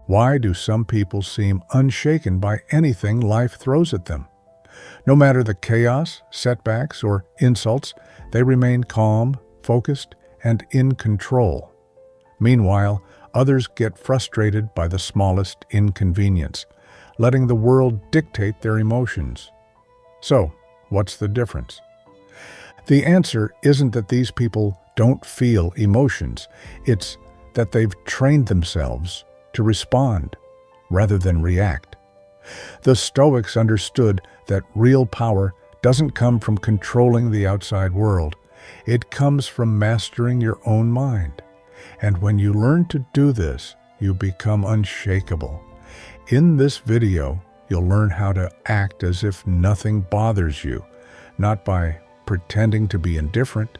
Why do some people seem unshaken by anything life throws at them? No matter the chaos, setbacks, or insults, they remain calm, focused, and in control. Meanwhile, others get frustrated by the smallest inconvenience, letting the world dictate their emotions. So, what's the difference? The answer isn't that these people don't feel emotions. It's that they've trained themselves to respond rather than react. The Stoics understood that real power doesn't come from controlling the outside world. It comes from mastering your own mind. And when you learn to do this, you become unshakable. In this video, you'll learn how to act as if nothing bothers you, not by pretending to be indifferent,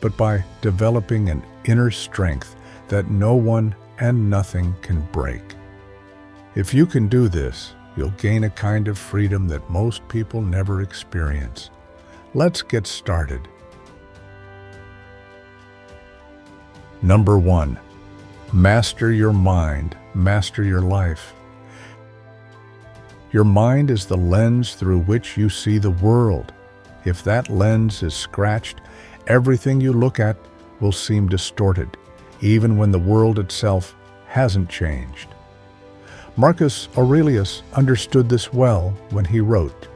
but by developing an inner strength that no one and nothing can break. If you can do this, you'll gain a kind of freedom that most people never experience. Let's get started. Number 1. Master your mind, master your life. Your mind is the lens through which you see the world. If that lens is scratched, everything you look at will seem distorted, even when the world itself hasn't changed. Marcus Aurelius understood this well when he wrote,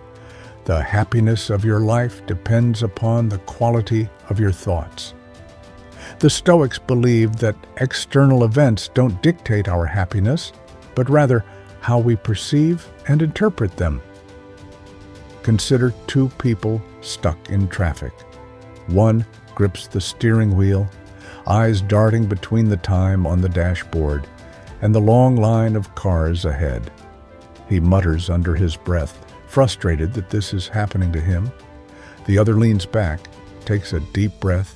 "The happiness of your life depends upon the quality of your thoughts." The Stoics believed that external events don't dictate our happiness, but rather how we perceive and interpret them. Consider two people stuck in traffic. One grips the steering wheel, eyes darting between the time on the dashboard and the long line of cars ahead. He mutters under his breath, frustrated that this is happening to him. The other leans back, takes a deep breath,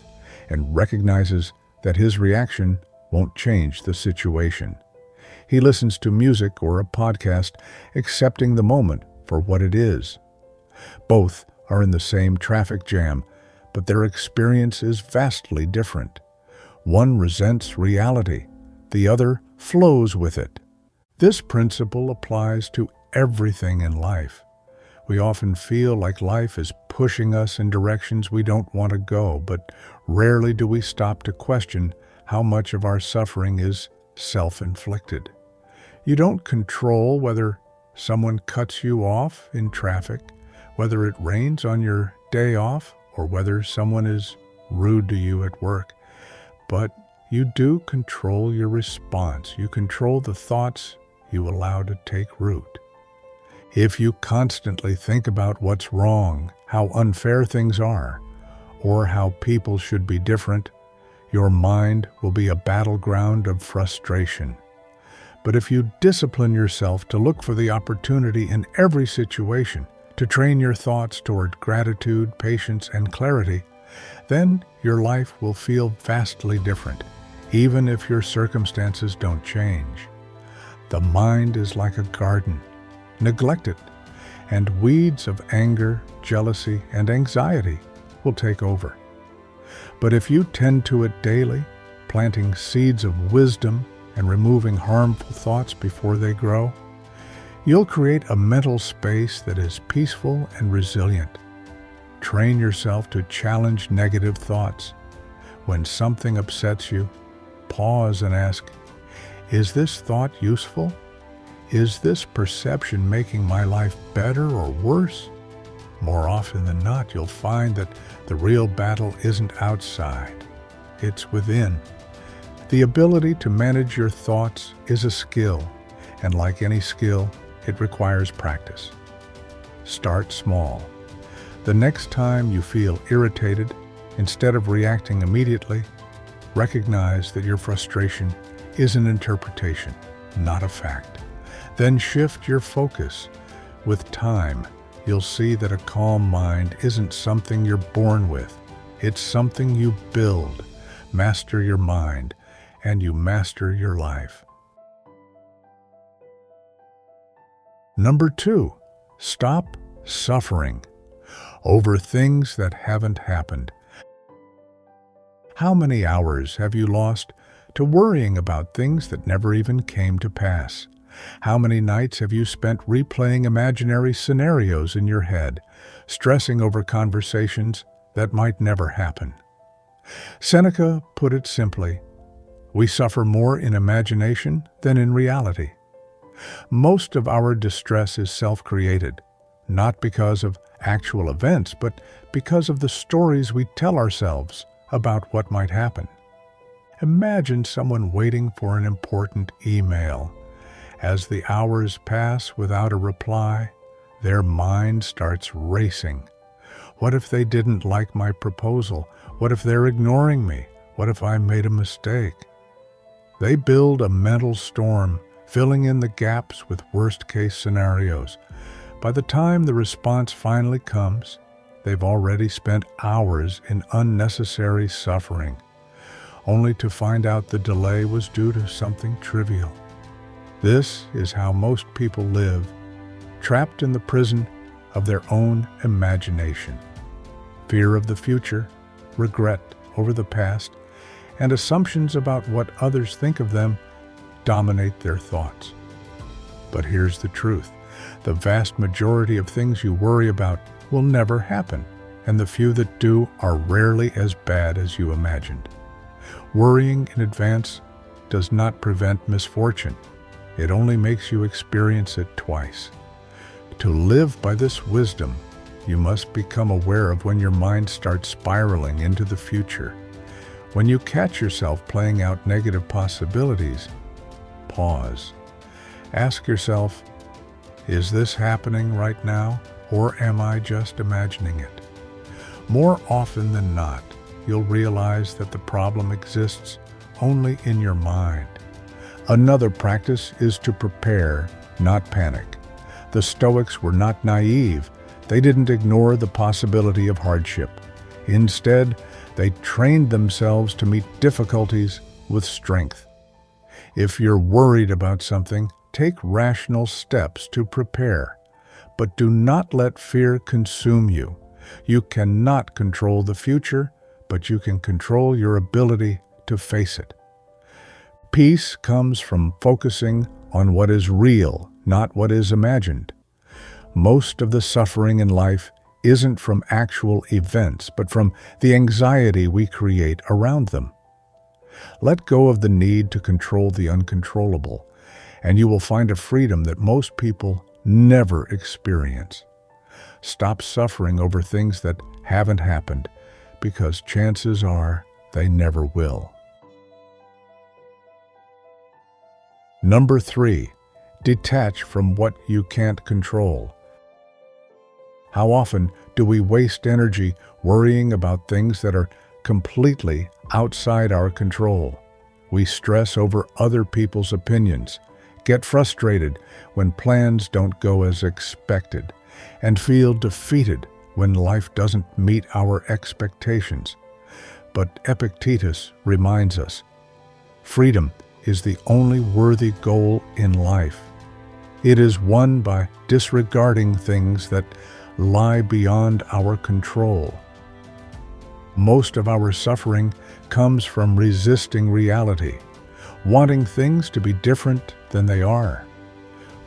and recognizes that his reaction won't change the situation. He listens to music or a podcast, accepting the moment for what it is. Both are in the same traffic jam, but their experience is vastly different. One resents reality, the other flows with it. This principle applies to everything in life. We often feel like life is pushing us in directions we don't want to go, but rarely do we stop to question how much of our suffering is self-inflicted. You don't control whether someone cuts you off in traffic, whether it rains on your day off, or whether someone is rude to you at work. But you do control your response. You control the thoughts you allow to take root. If you constantly think about what's wrong, how unfair things are, or how people should be different, your mind will be a battleground of frustration. But if you discipline yourself to look for the opportunity in every situation, to train your thoughts toward gratitude, patience, and clarity, then your life will feel vastly different, even if your circumstances don't change. The mind is like a garden. Neglect it, and weeds of anger, jealousy, and anxiety will take over. But if you tend to it daily, planting seeds of wisdom and removing harmful thoughts before they grow, you'll create a mental space that is peaceful and resilient. Train yourself to challenge negative thoughts. When something upsets you, pause and ask, is this thought useful? Is this perception making my life better or worse? More often than not, you'll find that the real battle isn't outside, it's within. The ability to manage your thoughts is a skill, and like any skill, it requires practice. Start small. The next time you feel irritated, instead of reacting immediately, recognize that your frustration is an interpretation, not a fact. Then shift your focus. With time, you'll see that a calm mind isn't something you're born with. It's something you build. Master your mind, and you master your life. Number 2, stop suffering over things that haven't happened. How many hours have you lost to worrying about things that never even came to pass? How many nights have you spent replaying imaginary scenarios in your head, stressing over conversations that might never happen? Seneca put it simply, we suffer more in imagination than in reality. Most of our distress is self-created, not because of actual events, but because of the stories we tell ourselves about what might happen. Imagine someone waiting for an important email. As the hours pass without a reply, their mind starts racing. What if they didn't like my proposal? What if they're ignoring me? What if I made a mistake? They build a mental storm, filling in the gaps with worst-case scenarios. By the time the response finally comes, they've already spent hours in unnecessary suffering, only to find out the delay was due to something trivial. This is how most people live, trapped in the prison of their own imagination. Fear of the future, regret over the past, and assumptions about what others think of them dominate their thoughts. But here's the truth. The vast majority of things you worry about will never happen, and the few that do are rarely as bad as you imagined. Worrying in advance does not prevent misfortune. It only makes you experience it twice. To live by this wisdom, you must become aware of when your mind starts spiraling into the future. When you catch yourself playing out negative possibilities, pause. Ask yourself, is this happening right now, or am I just imagining it? More often than not, you'll realize that the problem exists only in your mind. Another practice is to prepare, not panic. The Stoics were not naive. They didn't ignore the possibility of hardship. Instead, they trained themselves to meet difficulties with strength. If you're worried about something, take rational steps to prepare. But do not let fear consume you. You cannot control the future, but you can control your ability to face it. Peace comes from focusing on what is real, not what is imagined. Most of the suffering in life isn't from actual events, but from the anxiety we create around them. Let go of the need to control the uncontrollable, and you will find a freedom that most people never experience. Stop suffering over things that haven't happened, because chances are they never will. Number 3, detach from what you can't control. How often do we waste energy worrying about things that are completely outside our control? We stress over other people's opinions, get frustrated when plans don't go as expected, and feel defeated when life doesn't meet our expectations. But Epictetus reminds us, freedom is the only worthy goal in life. It is won by disregarding things that lie beyond our control. Most of our suffering comes from resisting reality, wanting things to be different than they are.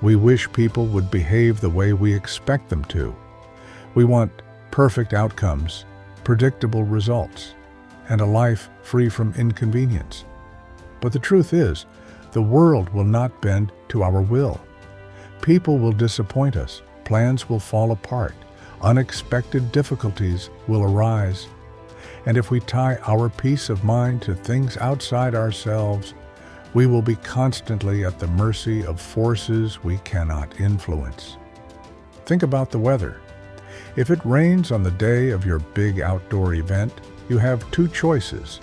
We wish people would behave the way we expect them to. We want perfect outcomes, predictable results, and a life free from inconvenience. But the truth is, the world will not bend to our will. People will disappoint us, plans will fall apart, unexpected difficulties will arise. And if we tie our peace of mind to things outside ourselves, we will be constantly at the mercy of forces we cannot influence. Think about the weather. If it rains on the day of your big outdoor event, you have two choices: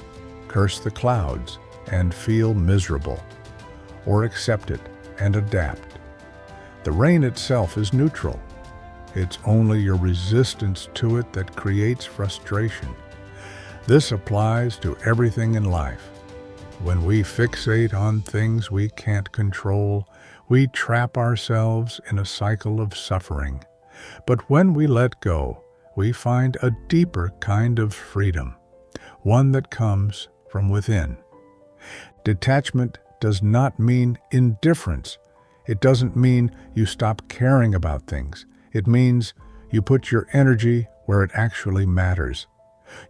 curse the clouds and feel miserable, or accept it and adapt. The rain itself is neutral. It's only your resistance to it that creates frustration. This applies to everything in life. When we fixate on things we can't control, we trap ourselves in a cycle of suffering. But when we let go, we find a deeper kind of freedom, one that comes from within. Detachment does not mean indifference. It doesn't mean you stop caring about things. It means you put your energy where it actually matters.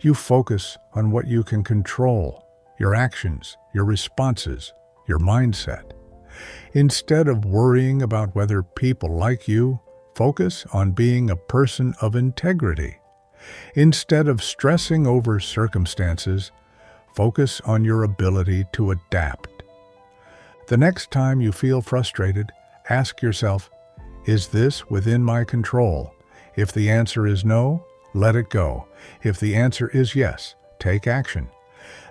You focus on what you can control, your actions, your responses, your mindset. Instead of worrying about whether people like you, focus on being a person of integrity. Instead of stressing over circumstances, focus on your ability to adapt. The next time you feel frustrated, ask yourself, is this within my control? If the answer is no, let it go. If the answer is yes, take action.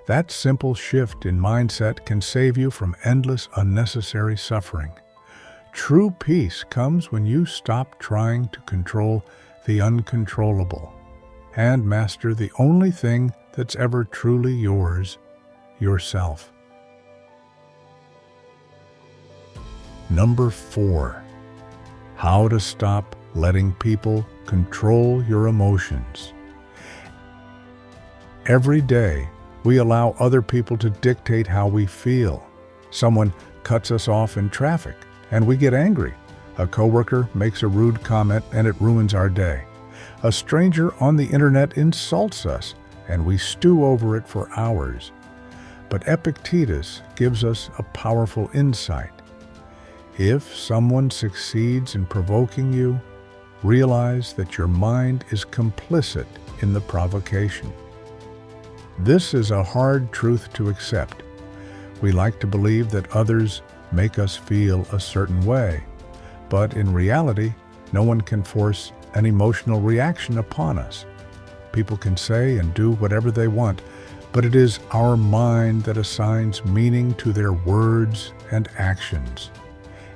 That simple shift in mindset can save you from endless unnecessary suffering. True peace comes when you stop trying to control the uncontrollable and master the only thing that's ever truly yours, yourself. Number 4. How to stop letting people control your emotions. Every day, we allow other people to dictate how we feel. Someone cuts us off in traffic, and we get angry. A coworker makes a rude comment, and it ruins our day. A stranger on the internet insults us, and we stew over it for hours. But Epictetus gives us a powerful insight. If someone succeeds in provoking you, realize that your mind is complicit in the provocation. This is a hard truth to accept. We like to believe that others make us feel a certain way, but in reality, no one can force an emotional reaction upon us. People can say and do whatever they want, but it is our mind that assigns meaning to their words and actions.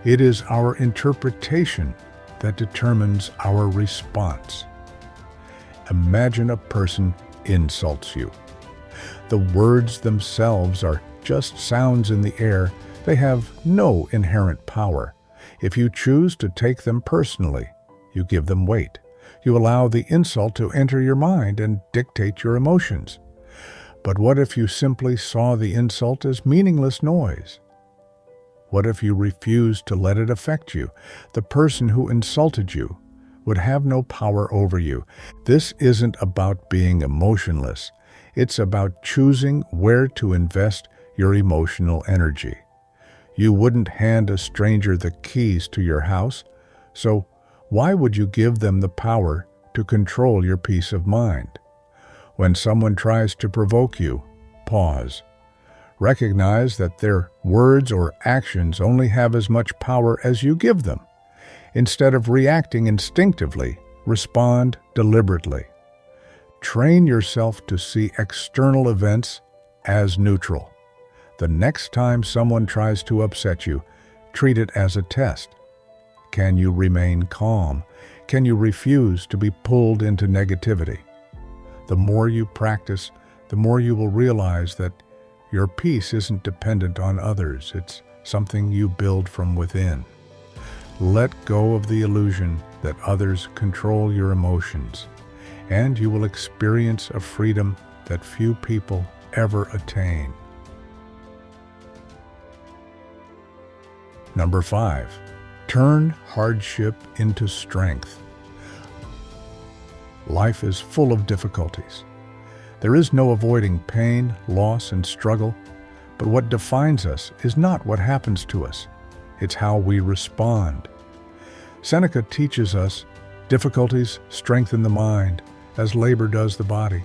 It is our interpretation that determines our response. Imagine a person insults you. The words themselves are just sounds in the air. They have no inherent power. If you choose to take them personally, you give them weight. You allow the insult to enter your mind and dictate your emotions. But what if you simply saw the insult as meaningless noise? What if you refused to let it affect you? The person who insulted you would have no power over you. This isn't about being emotionless. It's about choosing where to invest your emotional energy. You wouldn't hand a stranger the keys to your house, so why would you give them the power to control your peace of mind? When someone tries to provoke you, pause. Recognize that their words or actions only have as much power as you give them. Instead of reacting instinctively, respond deliberately. Train yourself to see external events as neutral. The next time someone tries to upset you, treat it as a test. Can you remain calm? Can you refuse to be pulled into negativity? The more you practice, the more you will realize that your peace isn't dependent on others. It's something you build from within. Let go of the illusion that others control your emotions, and you will experience a freedom that few people ever attain. Number 5. Turn hardship into strength. Life is full of difficulties. There is no avoiding pain, loss, and struggle, but what defines us is not what happens to us. It's how we respond. Seneca teaches us, difficulties strengthen the mind, as labor does the body.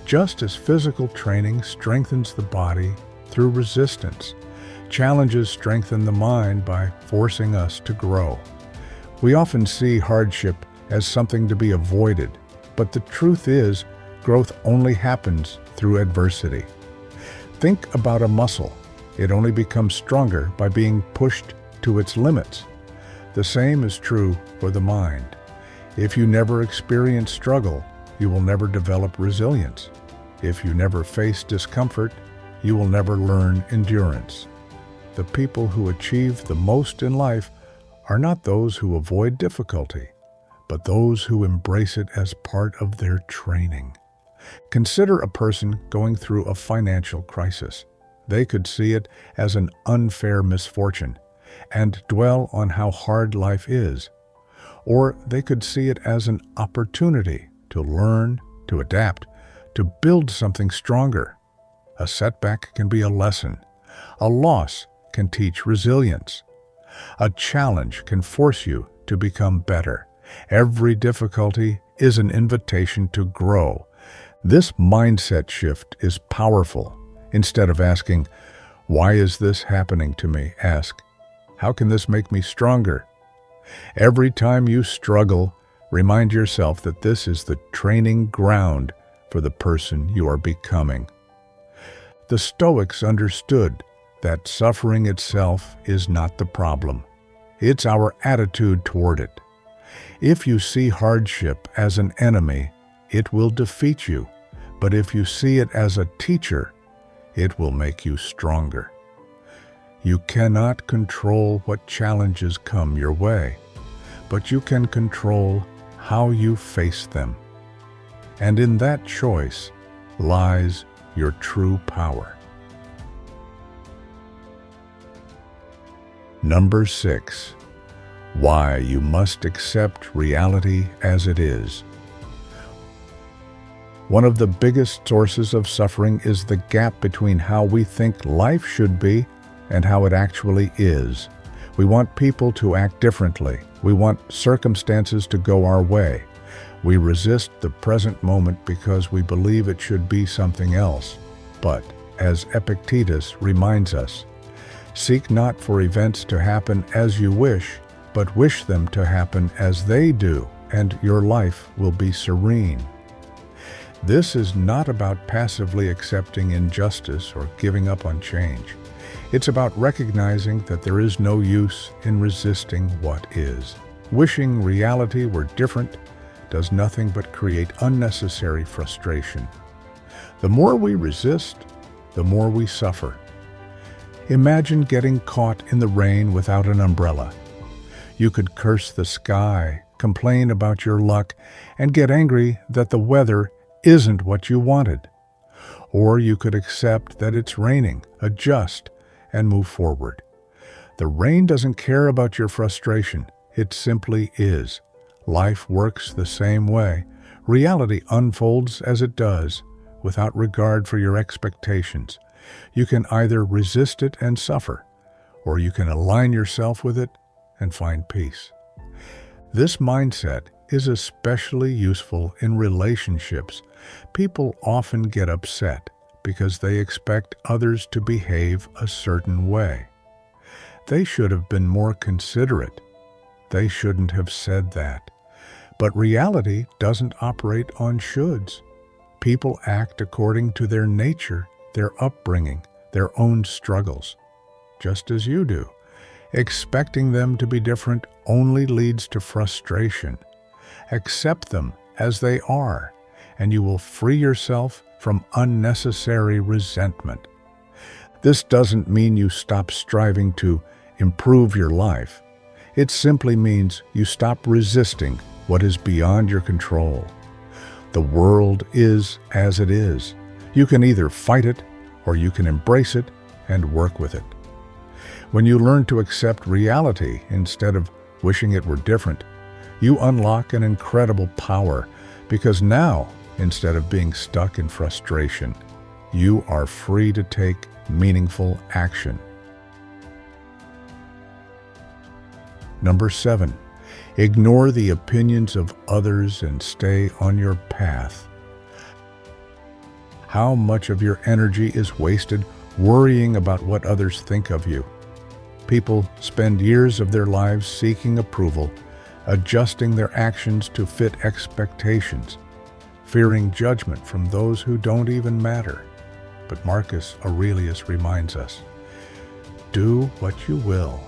Just as physical training strengthens the body through resistance, challenges strengthen the mind by forcing us to grow. We often see hardship as something to be avoided, but the truth is, growth only happens through adversity. Think about a muscle. It only becomes stronger by being pushed to its limits. The same is true for the mind. If you never experience struggle, you will never develop resilience. If you never face discomfort, you will never learn endurance. The people who achieve the most in life are not those who avoid difficulty, but those who embrace it as part of their training. Consider a person going through a financial crisis. They could see it as an unfair misfortune. and dwell on how hard life is. Or they could see it as an opportunity to learn, to adapt, to build something stronger. A setback can be a lesson. A loss can teach resilience. A challenge can force you to become better. Every difficulty is an invitation to grow. This mindset shift is powerful. Instead of asking, "Why is this happening to me?" ask, "How can this make me stronger?" Every time you struggle, remind yourself that this is the training ground for the person you are becoming. The Stoics understood that suffering itself is not the problem. It's our attitude toward it. If you see hardship as an enemy, it will defeat you. But if you see it as a teacher, it will make you stronger. You cannot control what challenges come your way, but you can control how you face them. And in that choice lies your true power. Number 6. Why you must accept reality as it is. One of the biggest sources of suffering is the gap between how we think life should be and how it actually is. We want people to act differently. We want circumstances to go our way. We resist the present moment because we believe it should be something else. But, as Epictetus reminds us, seek not for events to happen as you wish, but wish them to happen as they do, and your life will be serene. This is not about passively accepting injustice or giving up on change. It's about recognizing that there is no use in resisting what is. Wishing reality were different does nothing but create unnecessary frustration. The more we resist, the more we suffer. Imagine getting caught in the rain without an umbrella. You could curse the sky, complain about your luck, and get angry that the weather isn't what you wanted. Or you could accept that it's raining, adjust, and move forward. The rain doesn't care about your frustration. It simply is. Life works the same way. Reality unfolds as it does, without regard for your expectations. You can either resist it and suffer, or you can align yourself with it and find peace. This mindset is especially useful in relationships. People often get upset because they expect others to behave a certain way. They should have been more considerate. They shouldn't have said that. But reality doesn't operate on shoulds. People act according to their nature, their upbringing, their own struggles, just as you do. Expecting them to be different only leads to frustration. Accept them as they are, and you will free yourself from unnecessary resentment. This doesn't mean you stop striving to improve your life. It simply means you stop resisting what is beyond your control. The world is as it is. You can either fight it or you can embrace it and work with it. When you learn to accept reality instead of wishing it were different, you unlock an incredible power, because now, instead of being stuck in frustration, you are free to take meaningful action. Number 7, ignore the opinions of others and stay on your path. How much of your energy is wasted worrying about what others think of you? People spend years of their lives seeking approval, adjusting their actions to fit expectations, fearing judgment from those who don't even matter. But Marcus Aurelius reminds us, do what you will.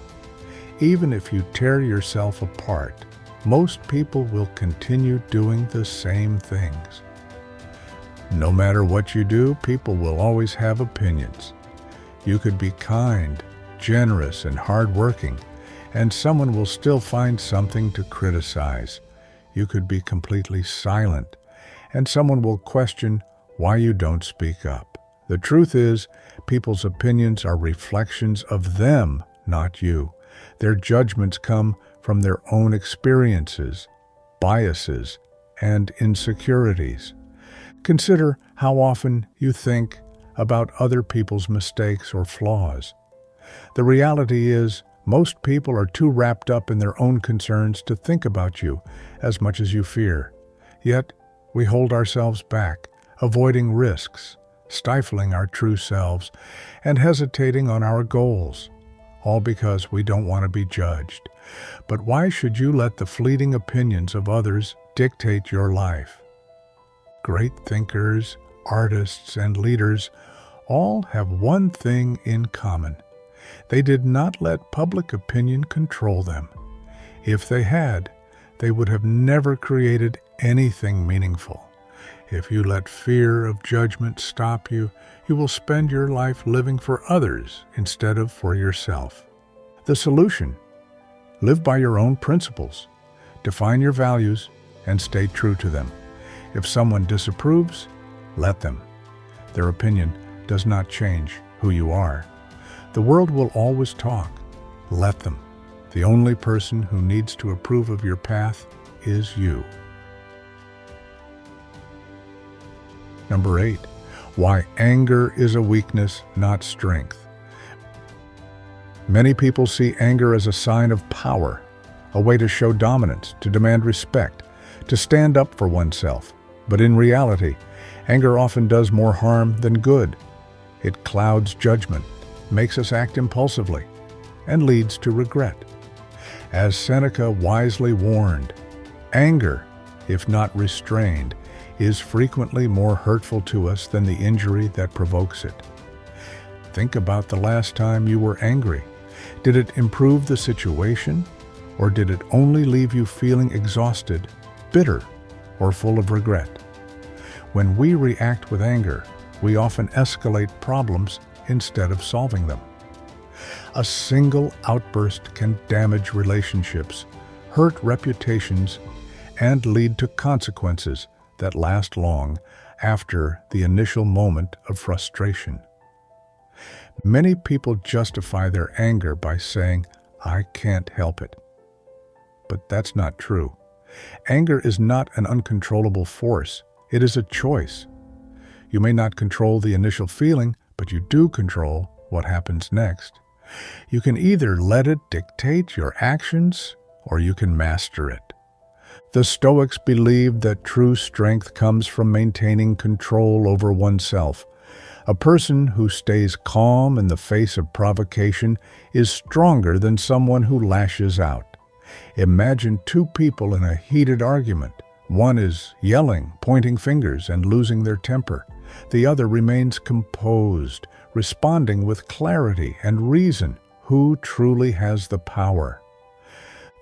Even if you tear yourself apart, most people will continue doing the same things. No matter what you do, people will always have opinions. You could be kind, generous, and hardworking, and someone will still find something to criticize. You could be completely silent, and someone will question why you don't speak up. The truth is, people's opinions are reflections of them, not you. Their judgments come from their own experiences, biases, and insecurities. Consider how often you think about other people's mistakes or flaws. The reality is, most people are too wrapped up in their own concerns to think about you as much as you fear. Yet, we hold ourselves back, avoiding risks, stifling our true selves, and hesitating on our goals, all because we don't want to be judged. But why should you let the fleeting opinions of others dictate your life? Great thinkers, artists, and leaders all have one thing in common. They did not let public opinion control them. If they had, they would have never created anything meaningful. If you let fear of judgment stop you, you will spend your life living for others instead of for yourself. The solution: live by your own principles, define your values, and stay true to them. If someone disapproves, let them. Their opinion does not change who you are. The world will always talk. Let them. The only person who needs to approve of your path is you. Number 8. Why anger is a weakness, not strength. Many people see anger as a sign of power, a way to show dominance, to demand respect, to stand up for oneself. But in reality, anger often does more harm than good. It clouds judgment, makes us act impulsively, and leads to regret. As Seneca wisely warned, anger, if not restrained, is frequently more hurtful to us than the injury that provokes it. Think about the last time you were angry. Did it improve the situation, or did it only leave you feeling exhausted, bitter, or full of regret? When we react with anger, we often escalate problems instead of solving them. A single outburst can damage relationships, hurt reputations, and lead to consequences that last long after the initial moment of frustration. Many people justify their anger by saying, "I can't help it." But that's not true. Anger is not an uncontrollable force. It is a choice. You may not control the initial feeling, but you do control what happens next. You can either let it dictate your actions, or you can master it. The Stoics believed that true strength comes from maintaining control over oneself. A person who stays calm in the face of provocation is stronger than someone who lashes out. Imagine two people in a heated argument. One is yelling, pointing fingers, and losing their temper. The other remains composed, responding with clarity and reason. Who truly has the power?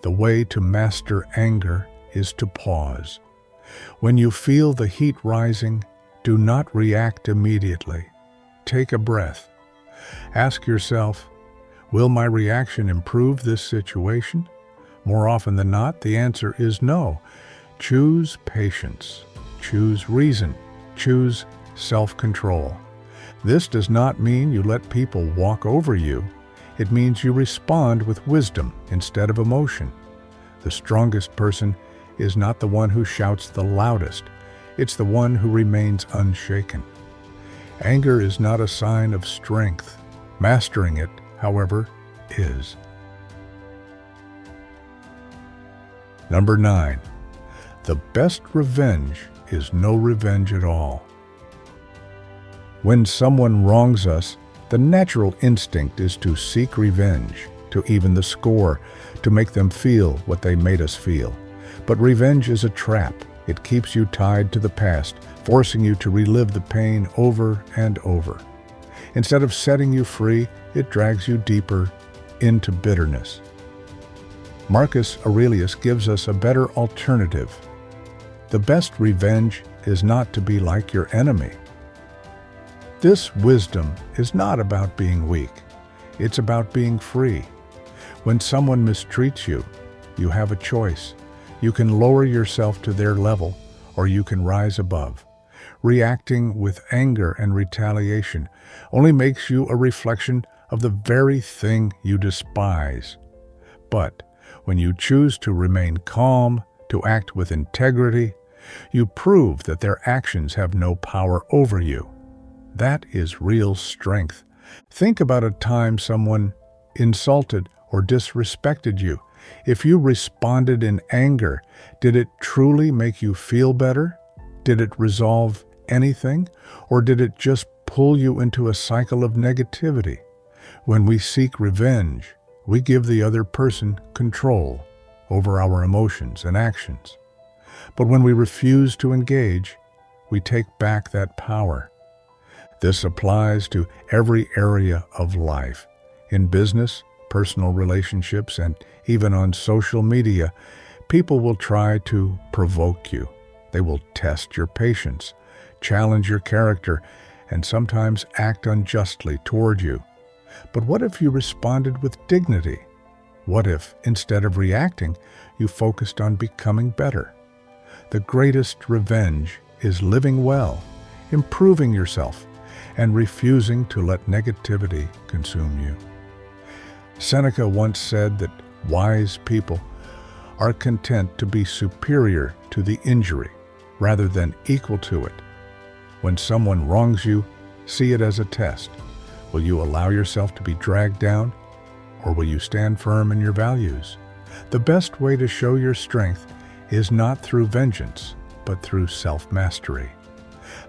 The way to master anger is to pause. When you feel the heat rising, do not react immediately. Take a breath. Ask yourself, will my reaction improve this situation? More often than not, the answer is no. Choose patience. Choose reason. Choose self-control. This does not mean you let people walk over you. It means you respond with wisdom instead of emotion. The strongest person is not the one who shouts the loudest. It's the one who remains unshaken. Anger is not a sign of strength. Mastering it, however, is. Number 9. The best revenge is no revenge at all. When someone wrongs us, the natural instinct is to seek revenge, to even the score, to make them feel what they made us feel. But revenge is a trap. It keeps you tied to the past, forcing you to relive the pain over and over. Instead of setting you free, it drags you deeper into bitterness. Marcus Aurelius gives us a better alternative. The best revenge is not to be like your enemy. This wisdom is not about being weak. It's about being free. When someone mistreats you, you have a choice. You can lower yourself to their level, or you can rise above. Reacting with anger and retaliation only makes you a reflection of the very thing you despise. But when you choose to remain calm, to act with integrity, you prove that their actions have no power over you. That is real strength. Think about a time someone insulted or disrespected you. If you responded in anger, did it truly make you feel better? Did it resolve anything? Or did it just pull you into a cycle of negativity? When we seek revenge, we give the other person control over our emotions and actions. But when we refuse to engage, we take back that power. This applies to every area of life. In business, personal relationships, and even on social media, people will try to provoke you. They will test your patience, challenge your character, and sometimes act unjustly toward you. But what if you responded with dignity? What if, instead of reacting, you focused on becoming better? The greatest revenge is living well, improving yourself, and refusing to let negativity consume you. Seneca once said that wise people are content to be superior to the injury rather than equal to it. When someone wrongs you, see it as a test. Will you allow yourself to be dragged down, or will you stand firm in your values? The best way to show your strength is not through vengeance, but through self-mastery.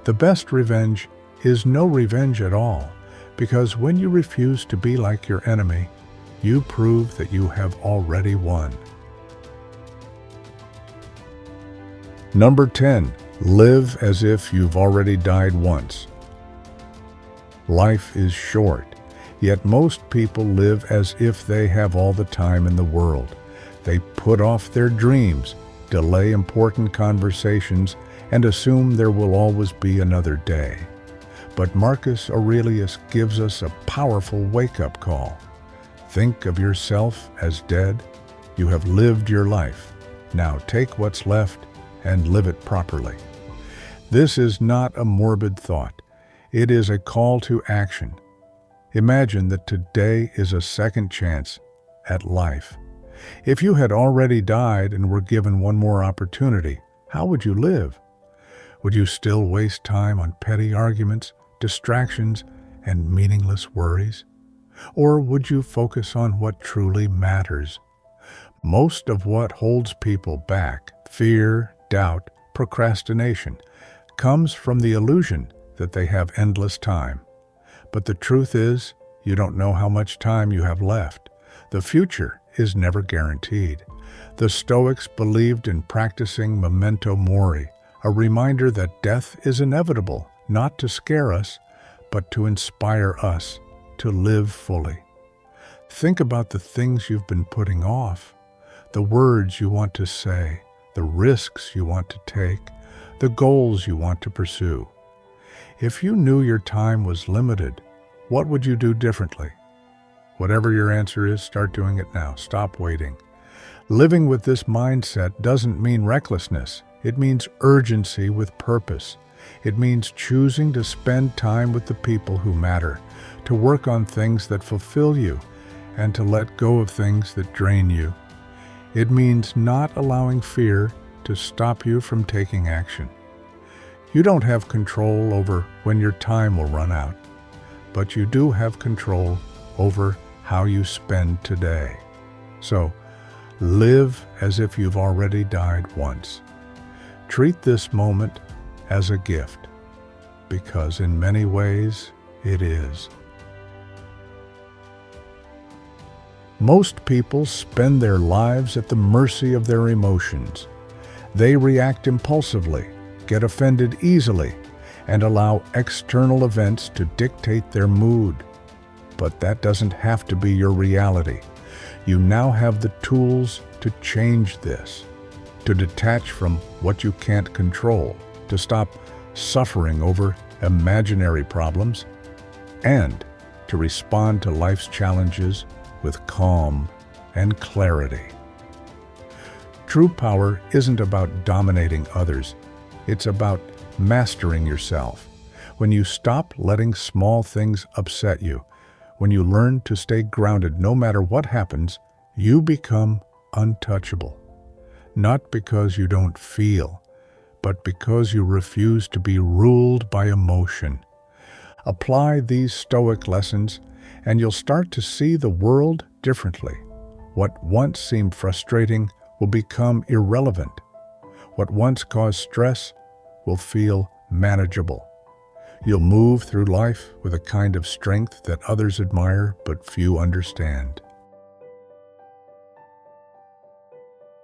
The best revenge is no revenge at all, because when you refuse to be like your enemy, you prove that you have already won. Number 10. Live as if you've already died once. Life is short, yet most people live as if they have all the time in the world. They put off their dreams, delay important conversations, and assume there will always be another day. But Marcus Aurelius gives us a powerful wake-up call. Think of yourself as dead. You have lived your life. Now take what's left and live it properly. This is not a morbid thought. It is a call to action. Imagine that today is a second chance at life. If you had already died and were given one more opportunity, how would you live? Would you still waste time on petty arguments, distractions, and meaningless worries? Or would you focus on what truly matters? Most of what holds people back, fear, doubt, procrastination, comes from the illusion that they have endless time. But the truth is, you don't know how much time you have left. The future is never guaranteed. The Stoics believed in practicing memento mori, a reminder that death is inevitable, not to scare us, but to inspire us to live fully. Think about the things you've been putting off, the words you want to say, the risks you want to take, the goals you want to pursue. If you knew your time was limited, what would you do differently? Whatever your answer is, start doing it now. Stop waiting. Living with this mindset doesn't mean recklessness. It means urgency with purpose. It means choosing to spend time with the people who matter, to work on things that fulfill you, and to let go of things that drain you. It means not allowing fear to stop you from taking action. You don't have control over when your time will run out, but you do have control over how you spend today. So, live as if you've already died once. Treat this moment as a gift, because in many ways it is. Most people spend their lives at the mercy of their emotions. They react impulsively, get offended easily, and allow external events to dictate their mood. But that doesn't have to be your reality. You now have the tools to change this, to detach from what you can't control, to stop suffering over imaginary problems, and to respond to life's challenges with calm and clarity. True power isn't about dominating others. It's about mastering yourself. When you stop letting small things upset you, when you learn to stay grounded no matter what happens, you become untouchable, not because you don't feel, but because you refuse to be ruled by emotion. Apply these Stoic lessons, and you'll start to see the world differently. What once seemed frustrating will become irrelevant. What once caused stress will feel manageable. You'll move through life with a kind of strength that others admire but few understand.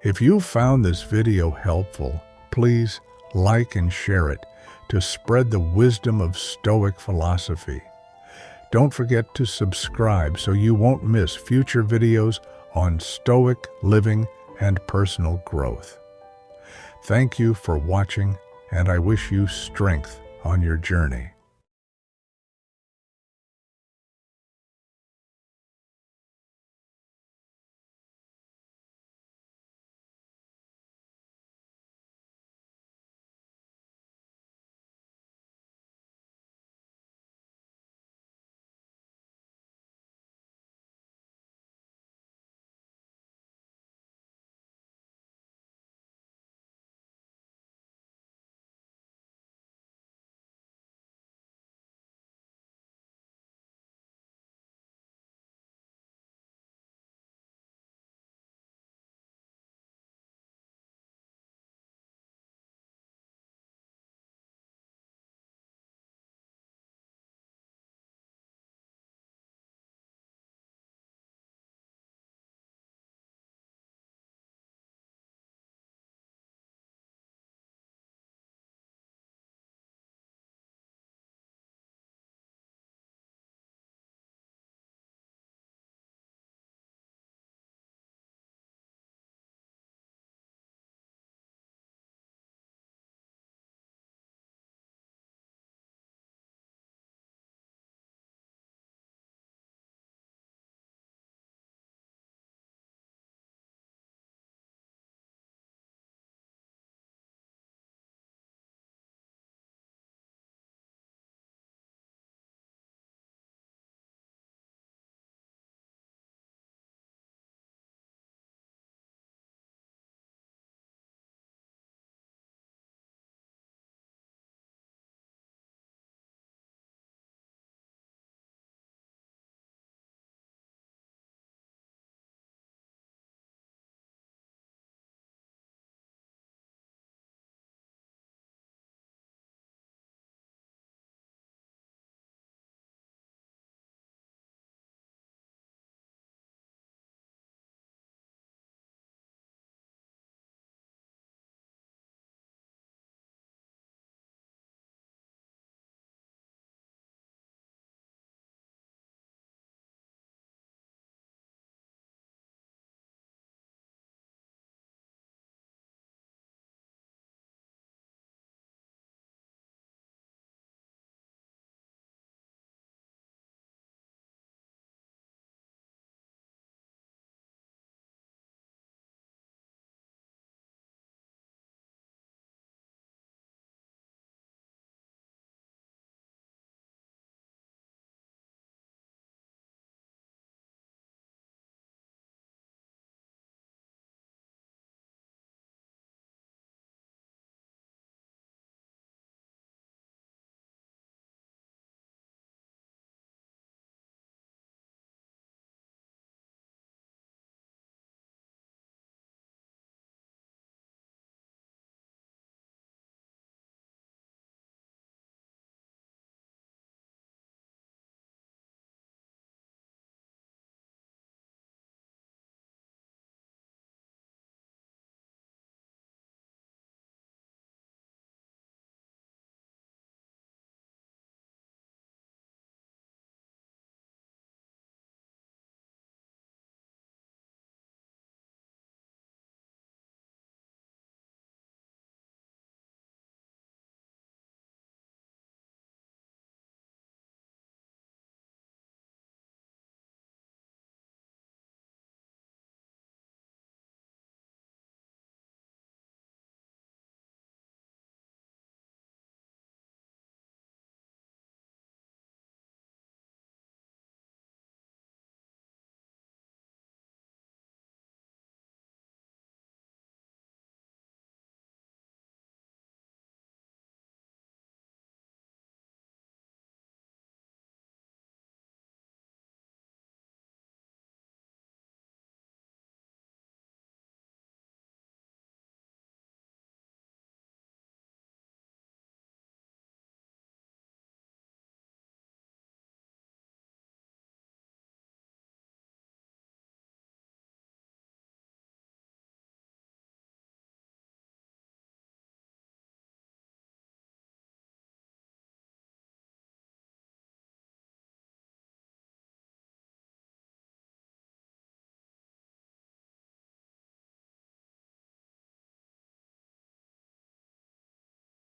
If you found this video helpful, please like and share it to spread the wisdom of Stoic philosophy. Don't forget to subscribe so you won't miss future videos on Stoic living and personal growth. Thank you for watching, and I wish you strength on your journey.